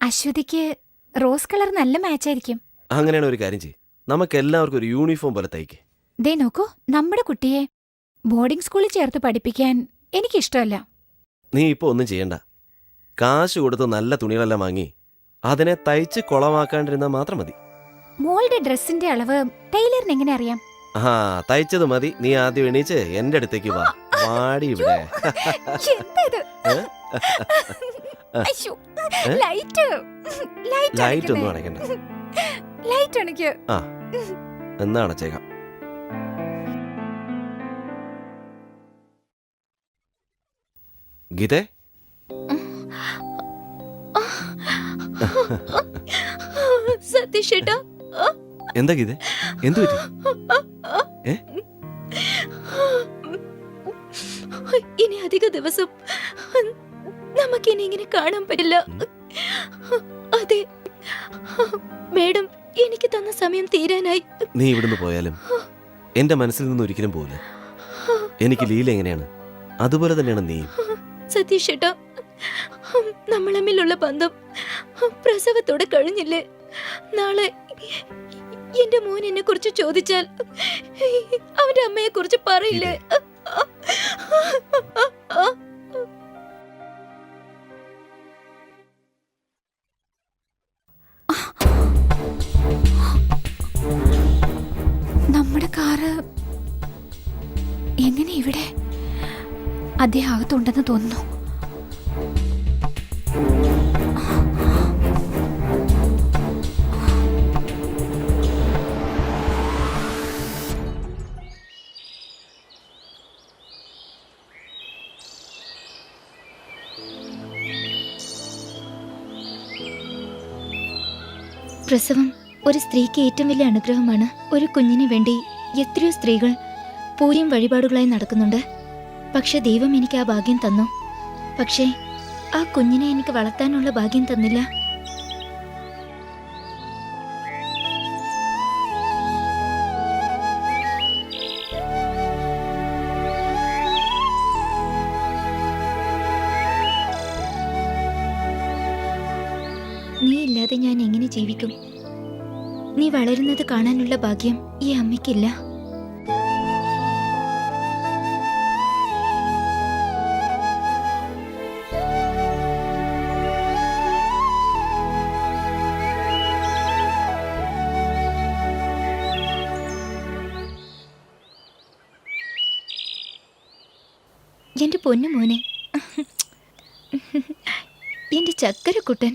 അശ്വതിക്ക് rose colour നല്ല മാച്ചായിരിക്കും. അങ്ങനെയാണ് ഒരു കാര്യം ചെയ്യും, നമുക്ക് എല്ലാവർക്കും ഒരു യൂണിഫോം പോലെ തയ്ക്കേ. ദേ നോക്കൂ, നമ്മുടെ കുട്ടിയെ ബോർഡിംഗ് സ്കൂളിൽ ചേർത്ത് പഠിപ്പിക്കാൻ എനിക്കിഷ്ടമല്ല. നീ ഇപ്പോൾ ഒന്നും ചെയ്യണ്ട. കാശ് കൊടുത്ത് നല്ല തുണികളെല്ലാം വാങ്ങി അതിനെ തയ്ച്ച് കുളമാക്കാണ്ടിരുന്നാൽ മാത്രം മതി. മോളുടെ ഡ്രസ്സിന്റെ അളവ് ടൈലറിന് എങ്ങനെ അറിയാം? ആ, തയ്ച്ചത് മതി. നീ ആദ്യം എണീച്ച് എന്റെ അടുത്തേക്ക് വാ. വാടി ഇവിടെ. ലൈറ്റ് ഒന്നും അടയ്ക്കണ്ട. ആ, എന്നാ അടച്ചേക്കാം. ഗീതേ, സതീഷേട്ടാ, എന്താ ഗീതേ, എന്തു പറ്റി? ഇനി അധിക ദിവസം നമുക്കിനി ഇങ്ങനെ കാണാൻ പറ്റില്ല. അതെ മേഡം, എനിക്ക് തന്ന സമയം തീരാനായി. നീ ഇവിടുന്ന് പോയാലും എന്റെ മനസ്സിൽ നിന്ന് ഒരിക്കലും പോവില്ല. എനിക്ക് ലീല എങ്ങനെയാണ് അതുപോലെ തന്നെയാണ് നീയും. സതീഷേട്ടാ, നമ്മൾ തമ്മിലുള്ള ബന്ധം പ്രസവത്തോടെ കഴിഞ്ഞില്ലേ? നാളെ എന്റെ മോൻ എന്നെ കുറിച്ച് ചോദിച്ചാൽ അവന്റെ അമ്മയെ കുറിച്ച് പറയില്ലേ? നമ്മുടെ കാറ് എങ്ങനെ ഇവിടെ? അദ്ദേഹം അകത്തുണ്ടെന്ന് തോന്നുന്നു. പ്രസവം ഒരു സ്ത്രീക്ക് ഏറ്റവും വലിയ അനുഗ്രഹമാണ്. ഒരു കുഞ്ഞിന് വേണ്ടി എത്രയോ സ്ത്രീകൾ പൂരം വഴിപാടുകളായി നടക്കുന്നുണ്ട്. പക്ഷെ ദൈവം എനിക്ക് ആ ഭാഗ്യം തന്നു. പക്ഷേ ആ കുഞ്ഞിനെ എനിക്ക് വളർത്താനുള്ള ഭാഗ്യം തന്നില്ല. നീ ഇല്ലാതെ ഞാൻ എങ്ങനെ ജീവിക്കും? നീ വളരുന്നത് കാണാനുള്ള ഭാഗ്യം ഈ അമ്മയ്ക്കില്ല. എന്റെ പൊന്നു മോനെ, എന്റെ ചക്കരക്കുട്ടൻ.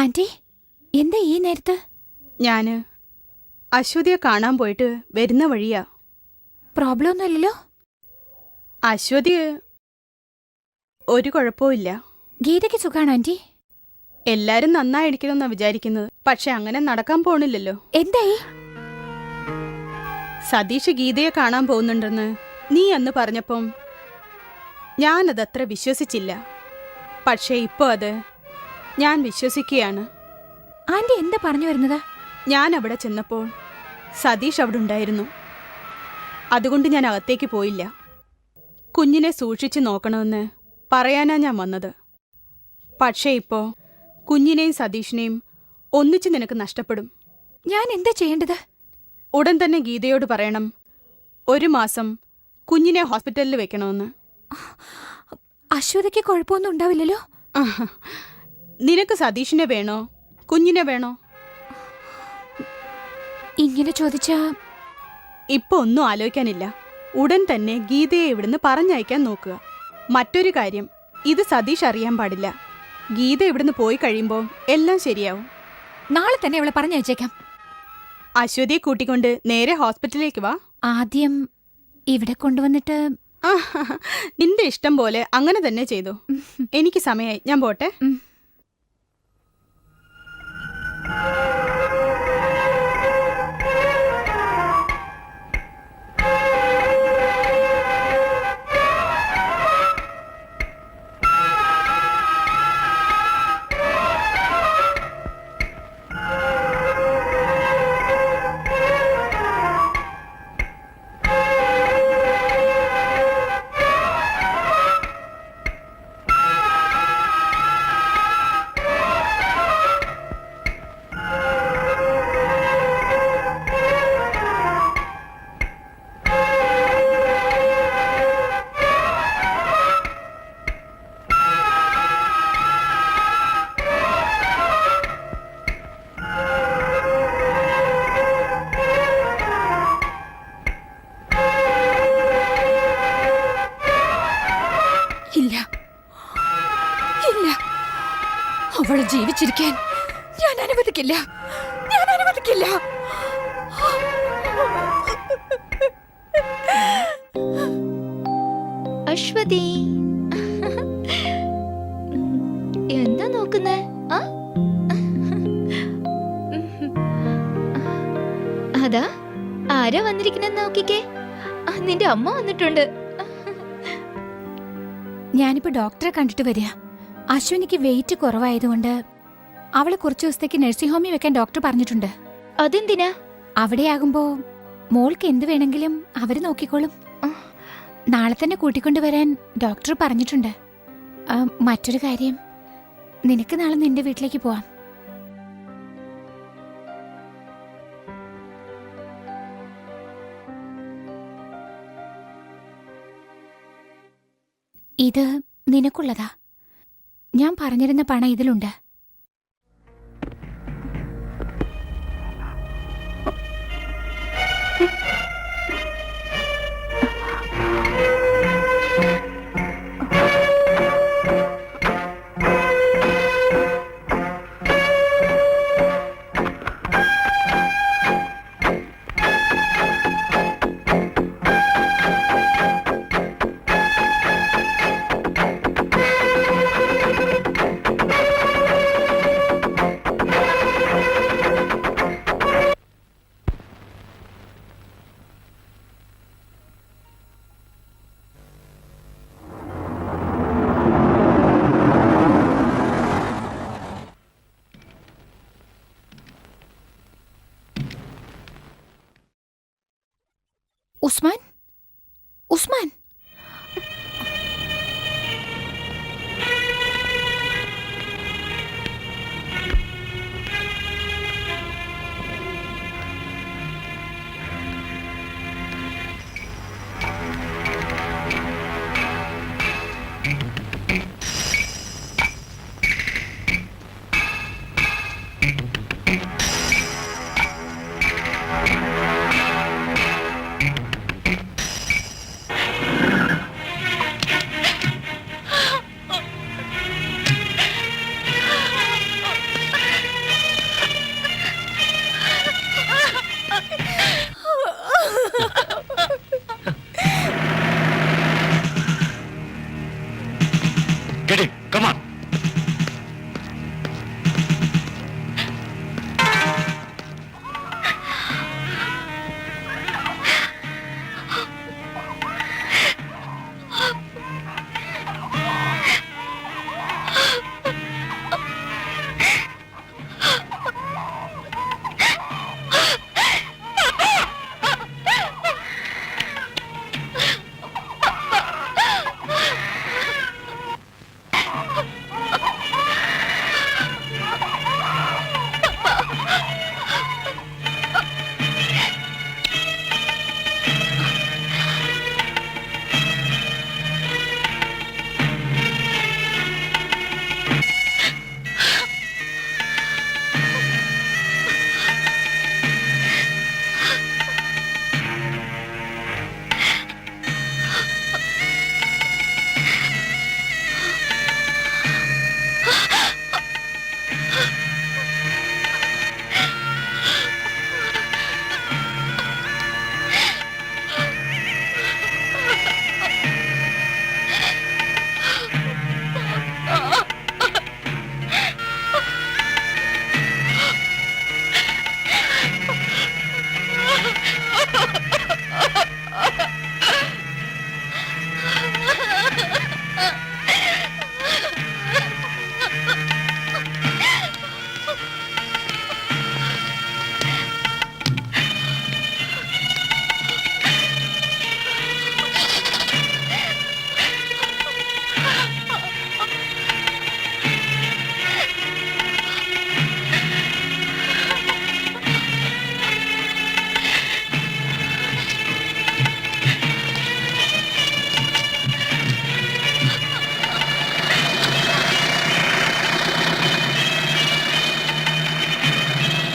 ആന്റി, എന്താ ഈ നേരത്ത്? ഞാന് അശ്വതിയെ കാണാൻ പോയിട്ട് വരുന്ന വഴിയാ. പ്രോബ്ലം ഒന്നുമില്ലല്ലോ? അശ്വതി ഒരു കുഴപ്പമില്ല. ഗീതയ്ക്ക് സുഖാണോ ആന്റി? എല്ലാരും നന്നായിരിക്കണമെന്നാ വിചാരിക്കുന്നത്. പക്ഷെ അങ്ങനെ നടക്കാൻ പോണില്ലല്ലോ. എന്തായി? സതീഷ് ഗീതയെ കാണാൻ പോകുന്നുണ്ടെന്ന് നീ അന്ന് പറഞ്ഞപ്പം ഞാനതത്ര വിശ്വസിച്ചില്ല. പക്ഷേ ഇപ്പോൾ അത് ഞാൻ വിശ്വസിക്കുകയാണ്. ആന്റി എന്താ പറഞ്ഞു വരുന്നത്? ഞാൻ അവിടെ ചെന്നപ്പോൾ സതീഷ് അവിടെ ഉണ്ടായിരുന്നു. അതുകൊണ്ട് ഞാൻ അകത്തേക്ക് പോയില്ല. കുഞ്ഞിനെ സൂക്ഷിച്ചു നോക്കണമെന്ന് പറയാനാ ഞാൻ വന്നത്. പക്ഷേ ഇപ്പോൾ കുഞ്ഞിനെയും സതീഷിനെയും ഒന്നിച്ച് നിനക്ക് നഷ്ടപ്പെടും. ഞാൻ എന്താ ചെയ്യേണ്ടത്? ഉടൻ തന്നെ ഗീതയോട് പറയണം 1 മാസം കുഞ്ഞിനെ ഹോസ്പിറ്റലിൽ വെക്കണമെന്ന്. അശ്വതിക്ക് കുഴപ്പമൊന്നും ഉണ്ടാവില്ലല്ലോ? നിനക്ക് സതീഷിനെ വേണോ കുഞ്ഞിനെ വേണോ? ഇങ്ങനെ ചോദിച്ചാ ഇപ്പൊ ഒന്നും ആലോചിക്കാനില്ല. ഉടൻ തന്നെ ഗീതയെ ഇവിടുന്ന് പറഞ്ഞയക്കാൻ നോക്കുക. മറ്റൊരു കാര്യം, ഇത് സതീഷ് അറിയാൻ പാടില്ല. ഗീത ഇവിടുന്ന് പോയി കഴിയുമ്പോൾ എല്ലാം ശരിയാവും. നാളെ തന്നെ അവളെ പറഞ്ഞയച്ചേക്കാം. അശ്വതിയെ കൂട്ടിക്കൊണ്ട് നേരെ ഹോസ്പിറ്റലിലേക്ക് വാ. ആദ്യം ഇവിടെ കൊണ്ടുവന്നിട്ട് നിന്റെ ഇഷ്ടം പോലെ അങ്ങനെ തന്നെ ചെയ്തു. എനിക്ക് സമയമായി, ഞാൻ പോട്ടെ. ഇല്ല ഇല്ല, അവളെ ജീവിച്ചിരിക്കാൻ ഞാൻ അനുവദിക്കില്ല, ഞാൻ അനുവദിക്കില്ല. അശ്വതി, എന്താ നോക്കുന്നേ? അതാ ആരാ വന്നിരിക്കുന്നെന്ന് നോക്കിക്കേ. നിന്റെ അമ്മ വന്നിട്ടുണ്ട്. ഞാനിപ്പോ ഡോക്ടറെ കണ്ടിട്ട് വരിക. അശ്വിനിക്ക് വെയിറ്റ് കുറവായതുകൊണ്ട് അവളെ കുറച്ചു ദിവസത്തേക്ക് നഴ്സിംഗ് ഹോമിൽ വെക്കാൻ ഡോക്ടർ പറഞ്ഞിട്ടുണ്ട്. അതെന്തിനാ? അവിടെയാകുമ്പോ മോൾക്ക് എന്ത് വേണമെങ്കിലും അവര് നോക്കിക്കോളും. നാളെ തന്നെ കൂട്ടിക്കൊണ്ടുവരാൻ ഡോക്ടർ പറഞ്ഞിട്ടുണ്ട്. മറ്റൊരു കാര്യം, നിനക്ക് നാളെ നിന്റെ വീട്ടിലേക്ക് പോവാം. ഇത് നിനക്കുള്ളതാ. ഞാൻ പറഞ്ഞിരുന്ന പണം ഇതിലുണ്ട്. Usman, Usman, Get in, come on.